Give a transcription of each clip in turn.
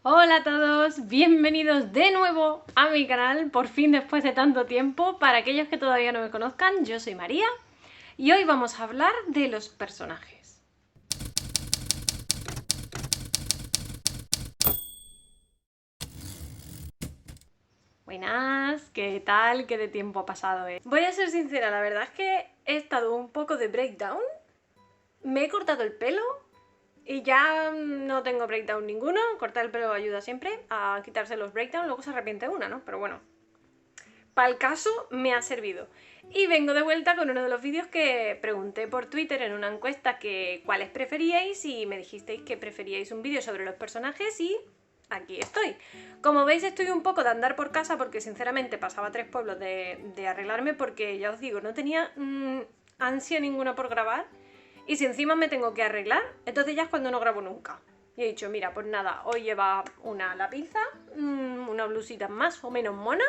Hola a todos, bienvenidos de nuevo a mi canal, por fin después de tanto tiempo. Para aquellos que todavía no me conozcan, yo soy María y hoy vamos a hablar de los personajes. Buenas, ¿qué tal? ¿Qué de tiempo ha pasado? Voy a ser sincera, la verdad es que he estado un poco de breakdown, me he cortado el pelo y ya no tengo breakdown ninguno. Cortar el pelo ayuda siempre a quitarse los breakdowns, luego se arrepiente una, ¿no? Pero bueno, para el caso me ha servido. Y vengo de vuelta con uno de los vídeos que pregunté por Twitter en una encuesta que cuáles preferíais y me dijisteis que preferíais un vídeo sobre los personajes y aquí estoy. Como veis estoy un poco de andar por casa porque sinceramente pasaba 3 pueblos de arreglarme porque ya os digo, no tenía ansia ninguna por grabar y si encima me tengo que arreglar, entonces ya es cuando no grabo nunca. Y he dicho, mira, pues nada, hoy lleva una lapiza, una blusita más o menos mona,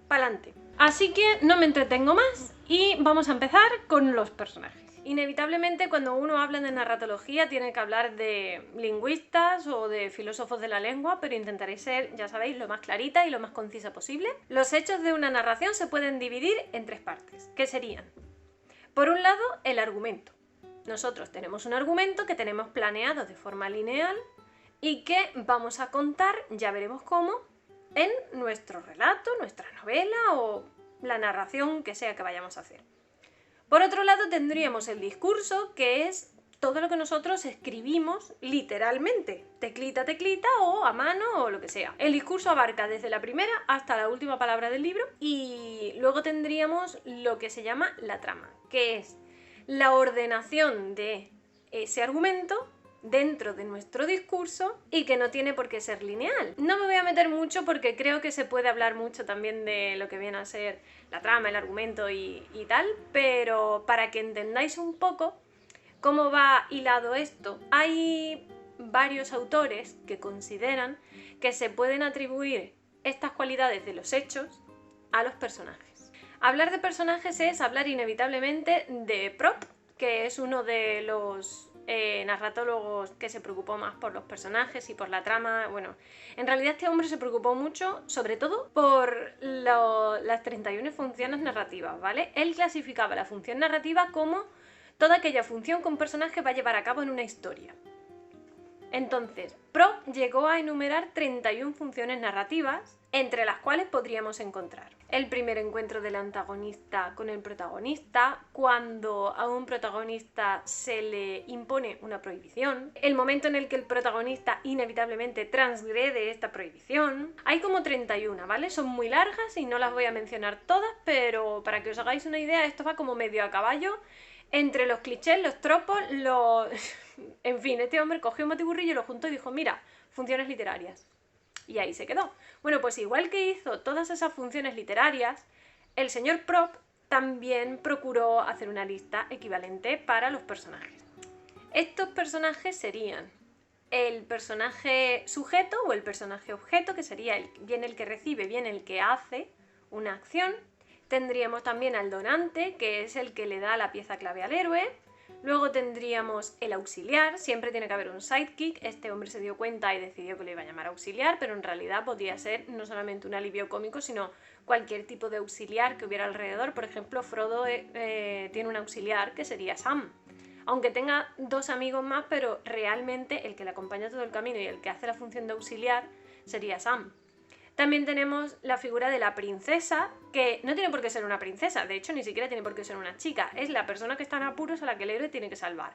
pa'lante. Así que no me entretengo más y vamos a empezar con los personajes. Inevitablemente cuando uno habla de narratología tiene que hablar de lingüistas o de filósofos de la lengua, pero intentaré ser, ya sabéis, lo más clarita y lo más concisa posible. Los hechos de una narración se pueden dividir en 3 partes, que serían, por un lado, el argumento. Nosotros tenemos un argumento que tenemos planeado de forma lineal y que vamos a contar, ya veremos cómo, en nuestro relato, nuestra novela o la narración que sea que vayamos a hacer. Por otro lado tendríamos el discurso, que es todo lo que nosotros escribimos literalmente, teclita a teclita o a mano o lo que sea. El discurso abarca desde la primera hasta la última palabra del libro y luego tendríamos lo que se llama la trama, que es la ordenación de ese argumento dentro de nuestro discurso y que no tiene por qué ser lineal. No me voy a meter mucho porque creo que se puede hablar mucho también de lo que viene a ser la trama, el argumento y tal, pero para que entendáis un poco cómo va hilado esto, hay varios autores que consideran que se pueden atribuir estas cualidades de los hechos a los personajes. Hablar de personajes es hablar inevitablemente de Prop, que es uno de los narratólogos que se preocupó más por los personajes y por la trama. Bueno, en realidad este hombre se preocupó mucho, sobre todo, por las 31 funciones narrativas, ¿vale? Él clasificaba la función narrativa como toda aquella función que un personaje va a llevar a cabo en una historia. Entonces, Prop llegó a enumerar 31 funciones narrativas, entre las cuales podríamos encontrar el primer encuentro del antagonista con el protagonista, cuando a un protagonista se le impone una prohibición, el momento en el que el protagonista inevitablemente transgrede esta prohibición. Hay como 31, ¿vale? Son muy largas y no las voy a mencionar todas, pero para que os hagáis una idea, esto va como medio a caballo entre los clichés, los tropos, los... En fin, este hombre cogió un batiburrillo, lo juntó y dijo, mira, funciones literarias. Y ahí se quedó. Bueno, pues igual que hizo todas esas funciones literarias, el señor Prop también procuró hacer una lista equivalente para los personajes. Estos personajes serían el personaje sujeto o el personaje objeto, que sería bien el que recibe, bien el que hace una acción. Tendríamos también al donante, que es el que le da la pieza clave al héroe. Luego tendríamos el auxiliar, siempre tiene que haber un sidekick. Este hombre se dio cuenta y decidió que lo iba a llamar auxiliar, pero en realidad podría ser no solamente un alivio cómico, sino cualquier tipo de auxiliar que hubiera alrededor. Por ejemplo, Frodo tiene un auxiliar que sería Sam. Aunque tenga 2 amigos más, pero realmente el que le acompaña todo el camino y el que hace la función de auxiliar sería Sam. También tenemos la figura de la princesa, que no tiene por qué ser una princesa, de hecho ni siquiera tiene por qué ser una chica, es la persona que está en apuros a la que el héroe tiene que salvar.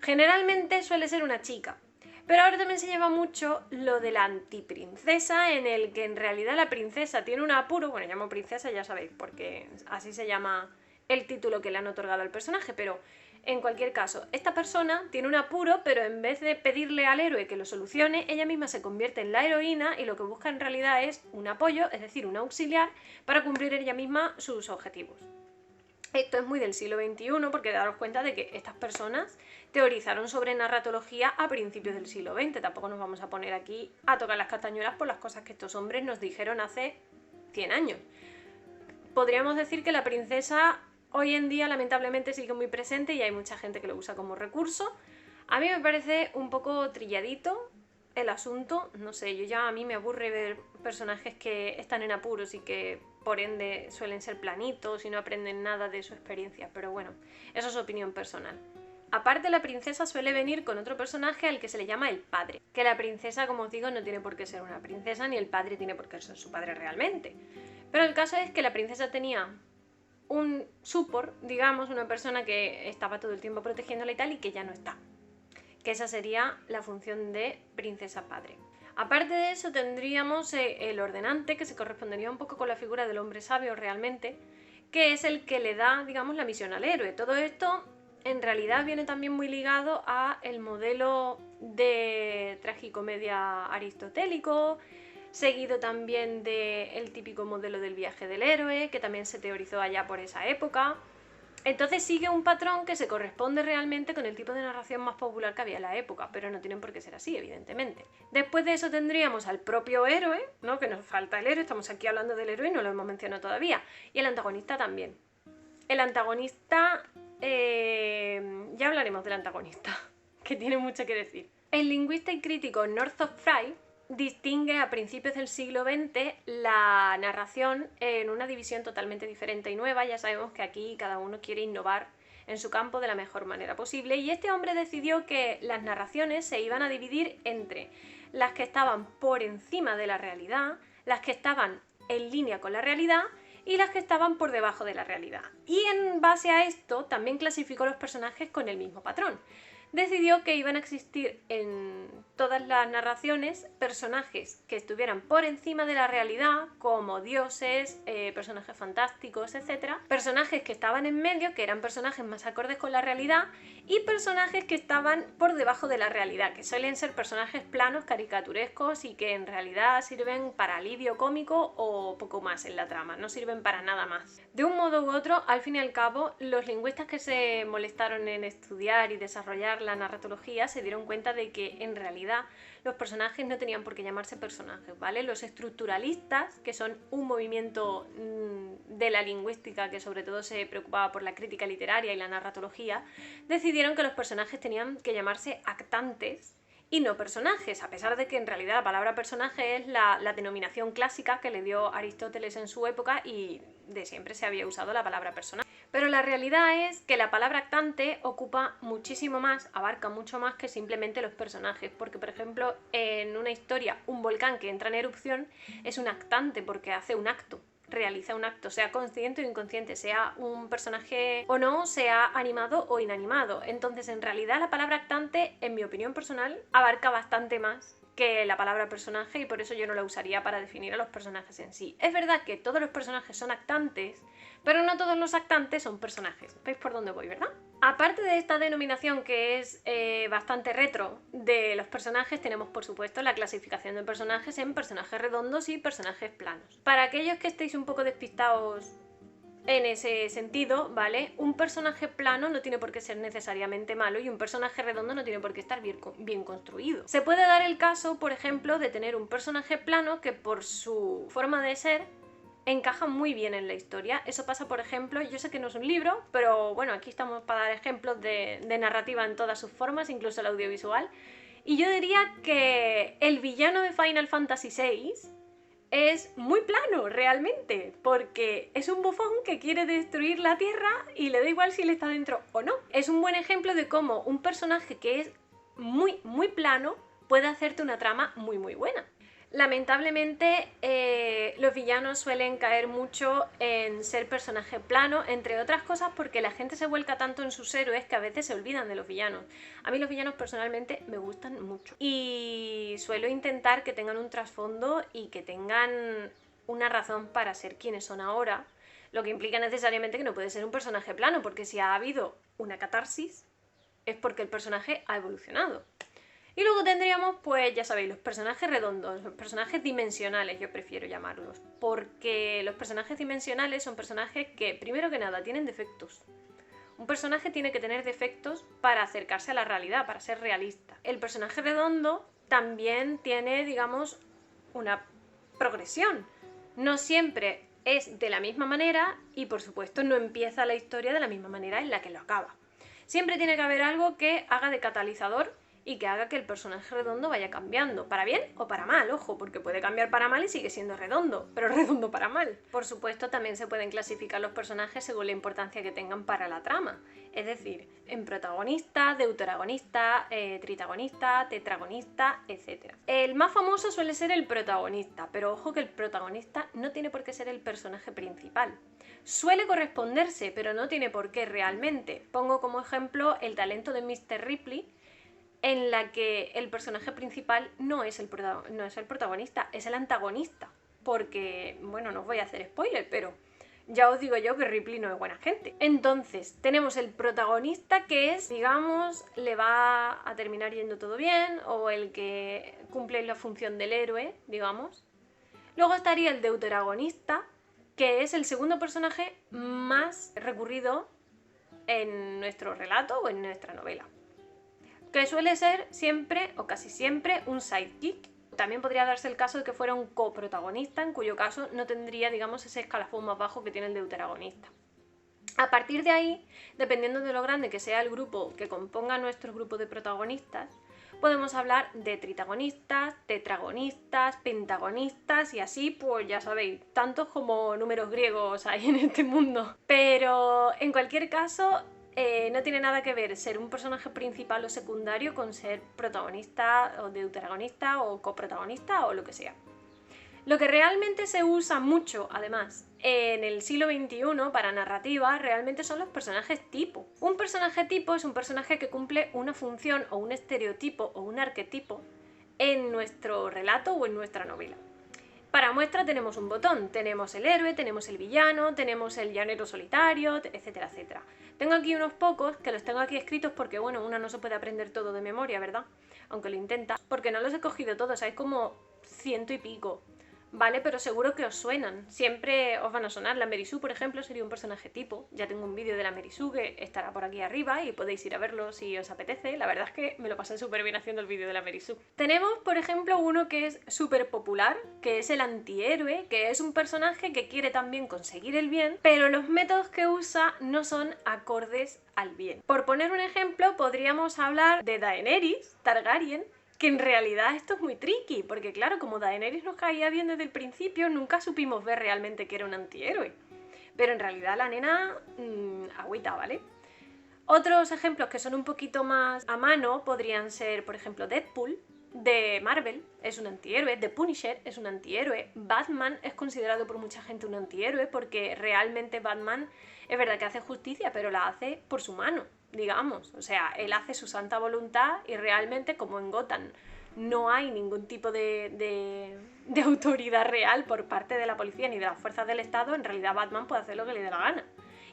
Generalmente suele ser una chica, pero ahora también se lleva mucho lo de la antiprincesa, en el que en realidad la princesa tiene un apuro, bueno, llamo princesa ya sabéis, porque así se llama el título que le han otorgado al personaje, pero en cualquier caso, esta persona tiene un apuro, pero en vez de pedirle al héroe que lo solucione, ella misma se convierte en la heroína y lo que busca en realidad es un apoyo, es decir, un auxiliar, para cumplir ella misma sus objetivos. Esto es muy del siglo XXI porque daros cuenta de que estas personas teorizaron sobre narratología a principios del siglo XX. Tampoco nos vamos a poner aquí a tocar las castañuelas por las cosas que estos hombres nos dijeron hace 100 años. Podríamos decir que la princesa hoy en día lamentablemente sigue muy presente y hay mucha gente que lo usa como recurso. A mí me parece un poco trilladito, el asunto, no sé, a mí me aburre ver personajes que están en apuros y que por ende suelen ser planitos y no aprenden nada de su experiencia, pero bueno, eso es opinión personal. Aparte, la princesa suele venir con otro personaje al que se le llama el padre, que la princesa, como os digo, no tiene por qué ser una princesa ni el padre tiene por qué ser su padre realmente. Pero el caso es que la princesa tenía un support, digamos, una persona que estaba todo el tiempo protegiéndola y tal, y que ya no está. Que esa sería la función de princesa padre. Aparte de eso tendríamos el ordenante, que se correspondería un poco con la figura del hombre sabio realmente, que es el que le da, digamos, la misión al héroe. Todo esto en realidad viene también muy ligado a el modelo de tragicomedia aristotélico, seguido también del típico modelo del viaje del héroe, que también se teorizó allá por esa época. Entonces sigue un patrón que se corresponde realmente con el tipo de narración más popular que había en la época, pero no tienen por qué ser así, evidentemente. Después de eso tendríamos al propio héroe, ¿no? Que nos falta el héroe, estamos aquí hablando del héroe y no lo hemos mencionado todavía, y el antagonista también. El antagonista, ya hablaremos del antagonista, que tiene mucho que decir. El lingüista y crítico Northrop Frye distingue a principios del siglo XX la narración en una división totalmente diferente y nueva. Ya sabemos que aquí cada uno quiere innovar en su campo de la mejor manera posible, y este hombre decidió que las narraciones se iban a dividir entre las que estaban por encima de la realidad, las que estaban en línea con la realidad y las que estaban por debajo de la realidad. Y en base a esto también clasificó los personajes con el mismo patrón. Decidió que iban a existir en todas las narraciones personajes que estuvieran por encima de la realidad, como dioses, personajes fantásticos, etc. Personajes que estaban en medio, que eran personajes más acordes con la realidad, y personajes que estaban por debajo de la realidad, que suelen ser personajes planos, caricaturescos y que en realidad sirven para alivio cómico o poco más en la trama, no sirven para nada más. De un modo u otro, al fin y al cabo, los lingüistas que se molestaron en estudiar y desarrollar la narratología se dieron cuenta de que en realidad los personajes no tenían por qué llamarse personajes, ¿vale? Los estructuralistas, que son un movimiento de la lingüística que sobre todo se preocupaba por la crítica literaria y la narratología, decidieron que los personajes tenían que llamarse actantes y no personajes, a pesar de que en realidad la palabra personaje es la denominación clásica que le dio Aristóteles en su época y de siempre se había usado la palabra personaje. Pero la realidad es que la palabra actante ocupa muchísimo más, abarca mucho más que simplemente los personajes, porque por ejemplo en una historia un volcán que entra en erupción es un actante porque hace un acto, realiza un acto, sea consciente o inconsciente, sea un personaje o no, sea animado o inanimado. Entonces, en realidad, la palabra actante, en mi opinión personal, abarca bastante más que la palabra personaje y por eso yo no la usaría para definir a los personajes en sí. Es verdad que todos los personajes son actantes, pero no todos los actantes son personajes. ¿Veis por dónde voy, verdad? Aparte de esta denominación que es bastante retro de los personajes, tenemos por supuesto la clasificación de personajes en personajes redondos y personajes planos. Para aquellos que estéis un poco despistados en ese sentido, ¿vale? Un personaje plano no tiene por qué ser necesariamente malo y un personaje redondo no tiene por qué estar bien construido. Se puede dar el caso, por ejemplo, de tener un personaje plano que por su forma de ser encaja muy bien en la historia. Eso pasa, por ejemplo, yo sé que no es un libro, pero bueno, aquí estamos para dar ejemplos de narrativa en todas sus formas, incluso el audiovisual. Y yo diría que el villano de Final Fantasy VI es muy plano realmente, porque es un bufón que quiere destruir la Tierra y le da igual si él está dentro o no. Es un buen ejemplo de cómo un personaje que es muy plano puede hacerte una trama muy buena. Lamentablemente los villanos suelen caer mucho en ser personaje plano, entre otras cosas porque la gente se vuelca tanto en sus héroes que a veces se olvidan de los villanos. A mí los villanos personalmente me gustan mucho y suelo intentar que tengan un trasfondo y que tengan una razón para ser quienes son ahora, lo que implica necesariamente que no puede ser un personaje plano, porque si ha habido una catarsis es porque el personaje ha evolucionado. Y luego tendríamos, pues ya sabéis, los personajes redondos, los personajes dimensionales, yo prefiero llamarlos, porque los personajes dimensionales son personajes que, primero que nada, tienen defectos. Un personaje tiene que tener defectos para acercarse a la realidad, para ser realista. El personaje redondo también tiene, digamos, una progresión. No siempre es de la misma manera y, por supuesto, no empieza la historia de la misma manera en la que lo acaba. Siempre tiene que haber algo que haga de catalizador y que haga que el personaje redondo vaya cambiando, para bien o para mal, ojo, porque puede cambiar para mal y sigue siendo redondo, pero redondo para mal. Por supuesto, también se pueden clasificar los personajes según la importancia que tengan para la trama, es decir, en protagonista, deuteragonista, tritagonista, tetragonista, etc. El más famoso suele ser el protagonista, pero ojo que el protagonista no tiene por qué ser el personaje principal. Suele corresponderse, pero no tiene por qué realmente. Pongo como ejemplo el talento de Mr. Ripley, en la que el personaje principal no es el protagonista, es el antagonista. Porque, bueno, no os voy a hacer spoiler, pero ya os digo yo que Ripley no es buena gente. Entonces, tenemos el protagonista que es, digamos, le va a terminar yendo todo bien, o el que cumple la función del héroe, digamos. Luego estaría el deuteragonista, que es el segundo personaje más recurrido en nuestro relato o en nuestra novela, que suele ser siempre o casi siempre un sidekick. También podría darse el caso de que fuera un coprotagonista, en cuyo caso no tendría, digamos, ese escalafón más bajo que tiene el deuteragonista. A partir de ahí, dependiendo de lo grande que sea el grupo que componga nuestro grupo de protagonistas, podemos hablar de tritagonistas, tetragonistas, pentagonistas y así, pues ya sabéis, tantos como números griegos hay en este mundo. Pero en cualquier caso, no tiene nada que ver ser un personaje principal o secundario con ser protagonista o deuteragonista o coprotagonista o lo que sea. Lo que realmente se usa mucho, además, en el siglo XXI para narrativa, realmente son los personajes tipo. Un personaje tipo es un personaje que cumple una función o un estereotipo o un arquetipo en nuestro relato o en nuestra novela. Para muestra tenemos un botón, tenemos el héroe, tenemos el villano, tenemos el llanero solitario, etcétera, etcétera. Tengo aquí unos pocos, que los tengo aquí escritos porque, bueno, uno no se puede aprender todo de memoria, ¿verdad? Aunque lo intenta, porque no los he cogido todos, hay como 100 y pico. ¿Vale? Pero seguro que os suenan. Siempre os van a sonar. La Mary Sue, por ejemplo, sería un personaje tipo. Ya tengo un vídeo de la Mary Sue que estará por aquí arriba y podéis ir a verlo si os apetece. La verdad es que me lo pasé súper bien haciendo el vídeo de la Mary Sue. Tenemos, por ejemplo, uno que es súper popular, que es el antihéroe, que es un personaje que quiere también conseguir el bien, pero los métodos que usa no son acordes al bien. Por poner un ejemplo, podríamos hablar de Daenerys Targaryen, que en realidad esto es muy tricky, porque claro, como Daenerys nos caía bien desde el principio, nunca supimos ver realmente que era un antihéroe. Pero en realidad la nena, agüita, ¿vale? Otros ejemplos que son un poquito más a mano podrían ser, por ejemplo, Deadpool, de Marvel, es un antihéroe, The Punisher es un antihéroe, Batman es considerado por mucha gente un antihéroe porque realmente Batman es verdad que hace justicia, pero la hace por su mano, digamos. O sea, él hace su santa voluntad y realmente, como en Gotham no hay ningún tipo de autoridad real por parte de la policía ni de las fuerzas del Estado, en realidad Batman puede hacer lo que le dé la gana.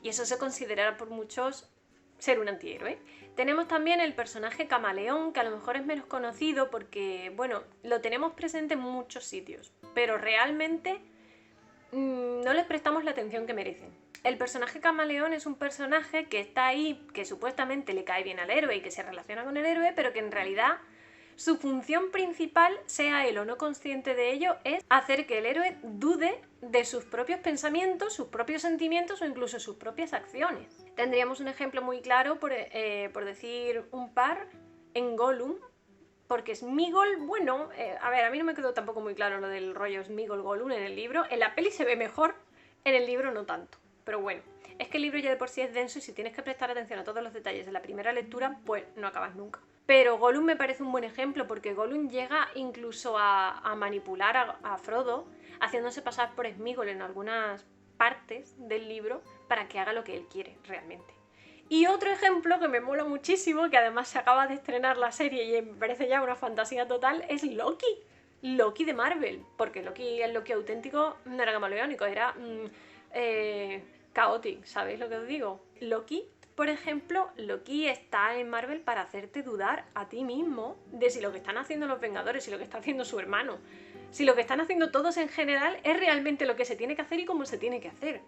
Y eso se considera por muchos ser un antihéroe. Tenemos también el personaje camaleón, que a lo mejor es menos conocido porque, bueno, lo tenemos presente en muchos sitios, pero realmente no les prestamos la atención que merecen. El personaje camaleón es un personaje que está ahí, que supuestamente le cae bien al héroe y que se relaciona con el héroe, pero que en realidad su función principal, sea él o no consciente de ello, es hacer que el héroe dude de sus propios pensamientos, sus propios sentimientos o incluso sus propias acciones. Tendríamos un ejemplo muy claro, por decir un par, en Gollum, porque Sméagol, bueno, a ver, a mí no me quedó tampoco muy claro lo del rollo Sméagol-Gollum en el libro. En la peli se ve mejor, en el libro no tanto. Pero bueno, es que el libro ya de por sí es denso y si tienes que prestar atención a todos los detalles de la primera lectura, pues no acabas nunca. Pero Gollum me parece un buen ejemplo porque Gollum llega incluso a manipular a Frodo, haciéndose pasar por Sméagol en algunas partes del libro para que haga lo que él quiere realmente. Y otro ejemplo que me mola muchísimo, que además se acaba de estrenar la serie y me parece ya una fantasía total, es Loki. Loki de Marvel, porque Loki, el Loki auténtico no era camaleónico, era chaotic, ¿sabéis lo que os digo? Loki, por ejemplo, Loki está en Marvel para hacerte dudar a ti mismo de si lo que están haciendo los Vengadores, si lo que está haciendo su hermano, si lo que están haciendo todos en general es realmente lo que se tiene que hacer y cómo se tiene que hacer.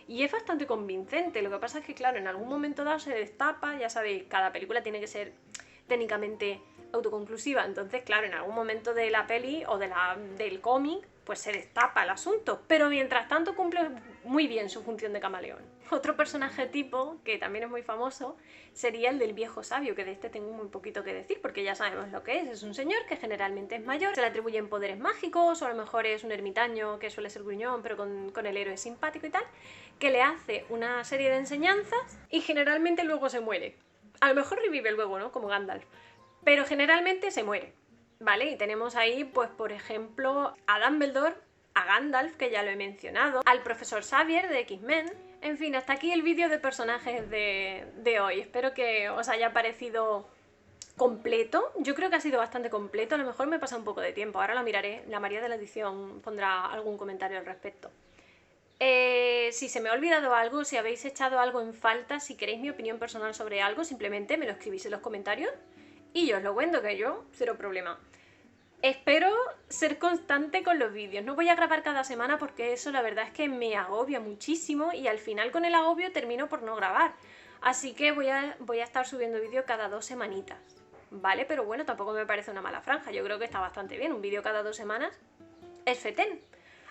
Y es bastante convincente, lo que pasa es que claro, en algún momento dado se destapa, ya sabéis, cada película tiene que ser técnicamente autoconclusiva, entonces claro, en algún momento de la peli o del cómic pues se destapa el asunto, pero mientras tanto cumple muy bien su función de camaleón. Otro personaje tipo, que también es muy famoso, sería el del viejo sabio, que de este tengo muy poquito que decir, porque ya sabemos lo que es un señor que generalmente es mayor, se le atribuyen poderes mágicos, o a lo mejor es un ermitaño que suele ser gruñón, pero con el héroe simpático y tal, que le hace una serie de enseñanzas y generalmente luego se muere. A lo mejor revive luego, ¿no? Como Gandalf, pero generalmente se muere. ¿Vale? Y tenemos ahí, pues por ejemplo, a Dumbledore, a Gandalf, que ya lo he mencionado, al profesor Xavier de X-Men. En fin, hasta aquí el vídeo de personajes de hoy. Espero que os haya parecido completo. Yo creo que ha sido bastante completo, a lo mejor me pasa un poco de tiempo, ahora lo miraré, la María de la edición pondrá algún comentario al respecto. Si se me ha olvidado algo, si habéis echado algo en falta, si queréis mi opinión personal sobre algo, simplemente me lo escribís en los comentarios y yo os lo cuento, que yo, cero problema. Espero ser constante con los vídeos, no voy a grabar cada semana porque eso la verdad es que me agobia muchísimo y al final con el agobio termino por no grabar. Así que voy a estar subiendo vídeo cada 2 semanitas, ¿vale? Pero bueno, tampoco me parece una mala franja, yo creo que está bastante bien, un vídeo cada 2 semanas es fetén.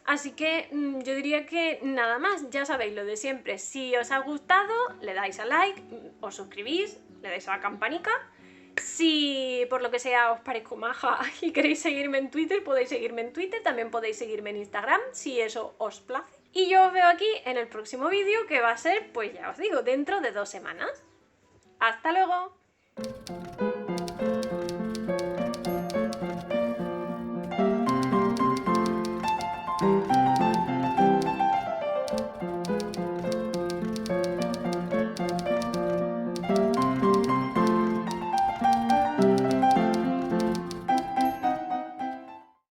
Así que yo diría que nada más, ya sabéis lo de siempre, si os ha gustado le dais a like, os suscribís, le dais a la campanica. Si por lo que sea os parezco maja y queréis seguirme en Twitter, podéis seguirme en Twitter, también podéis seguirme en Instagram, si eso os place. Y yo os veo aquí en el próximo vídeo, que va a ser, pues ya os digo, dentro de 2 semanas. ¡Hasta luego!